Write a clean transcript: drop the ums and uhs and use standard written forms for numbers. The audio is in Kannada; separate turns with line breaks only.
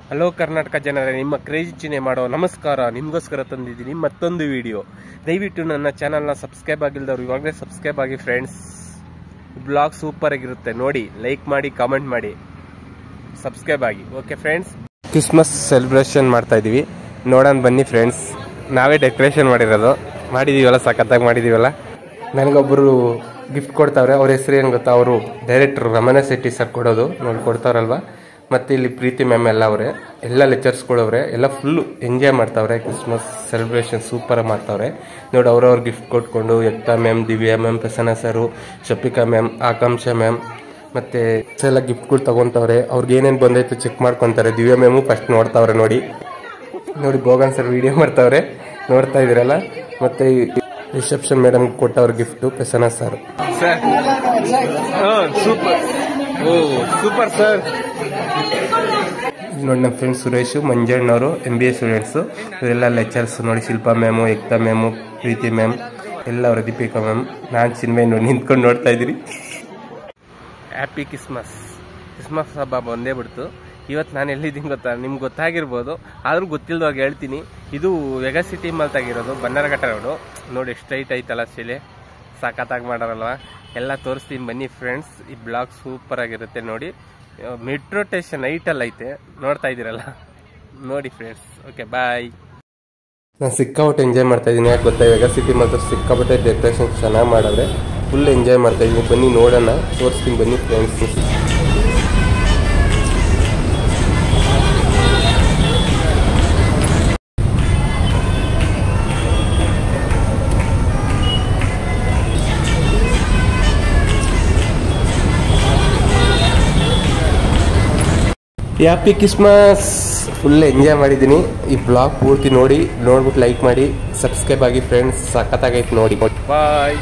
ಹಲೋ ಕರ್ನಾಟಕ ಜನರೇ, ನಿಮ್ಮ ಕ್ರೇಜಿ ಚಿಹ್ನೆ ಮಾಡೋ ನಮಸ್ಕಾರ. ನಿಮಗೋಸ್ಕರ ತಂದಿದ್ದೀನಿ ಮತ್ತೊಂದು ವಿಡಿಯೋ. ದಯವಿಟ್ಟು ನನ್ನ ಚಾನಲ್ನ ಸಬ್ಸ್ಕ್ರೈಬ್ ಆಗಿಲ್ದವ್ರು ಇವಾಗಲೇ ಸಬ್ಸ್ಕ್ರೈಬ್ ಆಗಿ ಫ್ರೆಂಡ್ಸ್. ಬ್ಲಾಗ್ ಸೂಪರ್ ಆಗಿರುತ್ತೆ, ನೋಡಿ, ಲೈಕ್ ಮಾಡಿ, ಕಾಮೆಂಟ್ ಮಾಡಿ, ಸಬ್ಸ್ಕ್ರೈಬ್ ಆಗಿ. ಓಕೆ ಫ್ರೆಂಡ್ಸ್, ಕ್ರಿಸ್ಮಸ್ ಸೆಲೆಬ್ರೇಷನ್ ಮಾಡ್ತಾ ಇದೀವಿ, ನೋಡೋಣ ಬನ್ನಿ ಫ್ರೆಂಡ್ಸ್. ನಾವೇ ಡೆಕೋರೇಷನ್ ಮಾಡಿದ್ದೀವಲ್ಲ, ಸಖತ್ತಾಗಿ ಮಾಡಿದ್ದೀವಲ್ಲ. ನನಗೊಬ್ಬರು ಗಿಫ್ಟ್ ಕೊಡ್ತಾವ್ರೆ. ಅವ್ರ ಹೆಸರು ಏನು ಗೊತ್ತಾ? ಅವರು ಡೈರೆಕ್ಟ್ರು ರಮಣ ಶೆಟ್ಟಿ ಸರ್ ಕೊಡೋದು, ನೋಡಿ ಕೊಡ್ತಾವ್ರಲ್ವ. ಮತ್ತು ಇಲ್ಲಿ ಪ್ರೀತಿ ಮ್ಯಾಮ್ ಎಲ್ಲ ಅವರೇ, ಎಲ್ಲ ಲೆಕ್ಚರ್ಸ್ಗಳವ್ರೆ, ಎಲ್ಲ ಫುಲ್ಲು ಎಂಜಾಯ್ ಮಾಡ್ತಾವ್ರೆ. ಕ್ರಿಸ್ಮಸ್ ಸೆಲೆಬ್ರೇಷನ್ ಸೂಪರಾಗಿ ಮಾಡ್ತಾವ್ರೆ ನೋಡಿ. ಅವ್ರವ್ರು ಗಿಫ್ಟ್ ಕೊಟ್ಕೊಂಡು Ekta ma'am, Divya ma'am, Prasanna sir, Shafika ma'am, Akanksha ma'am ಮತ್ತು ಎಲ್ಲ ಗಿಫ್ಟ್ಗಳು ತೊಗೊತವ್ರೆ. ಅವ್ರಿಗೆ ಏನೇನು ಬಂದೈತೆ ಚೆಕ್ ಮಾಡ್ಕೊತಾರೆ. ದಿವ್ಯಾ ಮ್ಯಾಮು ಫಸ್ಟ್ ನೋಡ್ತಾವ್ರೆ. ನೋಡಿ ಬೋಗನ್ ಸರ್ ವೀಡಿಯೋ ಮಾಡ್ತಾವ್ರೆ, ನೋಡ್ತಾ ಇದ್ದೀರಲ್ಲ. ಮತ್ತು ರಿಸೆಪ್ಷನ್ ಮೇಡಮ್ ಕೊಟ್ಟವ್ರ gift Prasanna sir. Super, super sir. ನೋಡಿ ನಮ್ಮ ಫ್ರೆಂಡ್ಸ್ ಸುರೇಶು, ಮಂಜಣ್ಣವರು MBA ಸ್ಟೂಡೆಂಟ್ಸು, ಇವರೆಲ್ಲ ಲೆಕ್ಚರ್ಸ್ ನೋಡಿ. ಶಿಲ್ಪಾ ಮ್ಯಾಮು, ಎಕ್ತಾ ಮ್ಯಾಮು, ಪ್ರೀತಿ ಮ್ಯಾಮ್ ಎಲ್ಲ ಅವರ, ದೀಪಿಕಾ ಮ್ಯಾಮ್. ನಾನು ಚಿನ್ಮಯ ನೋಡಿ ನಿಂತ್ಕೊಂಡು ನೋಡ್ತಾ ಇದ್ದೀರಿ. ಹ್ಯಾಪಿ ಕ್ರಿಸ್ಮಸ್ ಹಬ್ಬ ಬಂದೇ ಬಿಡ್ತು. ಇವತ್ತು ನಾನು ಎಲ್ಲಿದ್ದೀನಿ ಗೊತ್ತಾ? ನಿಮ್ಗೆ ಗೊತ್ತಾಗಿರ್ಬೋದು, ಆದರೂ ಗೊತ್ತಿಲ್ಲದಾಗ ಹೇಳ್ತೀನಿ. ಇದು ವೆಗಾ ಸಿಟಿ ಮಾಲ್ ತಾಗಿರೋದು, ಬನ್ನರಘಟ್ಟ ರೋಡು. ನೋಡಿ ಎಷ್ಟು ಟೈಟ್ ಐತಲ್ಲ, ಶಿಲೆ ಸಖತ್ತಾಗಿ ಮಾಡಾರಲ್ವ. ಎಲ್ಲ ತೋರಿಸ್ತೀನಿ ಬನ್ನಿ ಫ್ರೆಂಡ್ಸ್. ಈ ಬ್ಲಾಗ್ ಸೂಪರ್ ಆಗಿರುತ್ತೆ ನೋಡಿ. ಮೆಟ್ರೋ ಸ್ಟೇಷನ್ ಐಟಲ್ಲಿ ಐತೆ, ನೋಡ್ತಾ ಇದ್ದೀರಲ್ಲ, ನೋಡಿ ಫ್ರೆಂಡ್ಸ್. Okay bye. ನಾನು ಸಿಕ್ಕಾಪಟ್ಟೆ ಎಂಜಾಯ್ ಮಾಡ್ತಾ ಇದ್ದೀನಿ. ಯಾಕೆ ಗೊತ್ತಾ? ವೆಗಾ ಸಿಟಿ ಮಾತ್ರ ಸಿಕ್ಕಾಪಟ್ಟೆ ಡೆಕೋರೇಷನ್ ಚೆನ್ನಾಗಿ ಮಾಡಿದ್ರೆ ಫುಲ್ ಎಂಜಾಯ್ ಮಾಡ್ತಾ ಇದ್ದೀನಿ. ಬನ್ನಿ ನೋಡೋಣ, ತೋರಿಸ್ತೀನಿ ಬನ್ನಿ friends. Happy Christmas. Full enjoy ಮಾಡಿದ್ದೀನಿ. ಈ ಬ್ಲಾಗ್ ಪೂರ್ತಿ ನೋಡ್ಬಿಟ್ಟು ಲೈಕ್ ಮಾಡಿ, ಸಬ್ಸ್ಕ್ರೈಬ್ ಆಗಿ ಫ್ರೆಂಡ್ಸ್. ಸಖತ್ತಾಗೈತೆ ನೋಡಿ. ಬಾಯ್.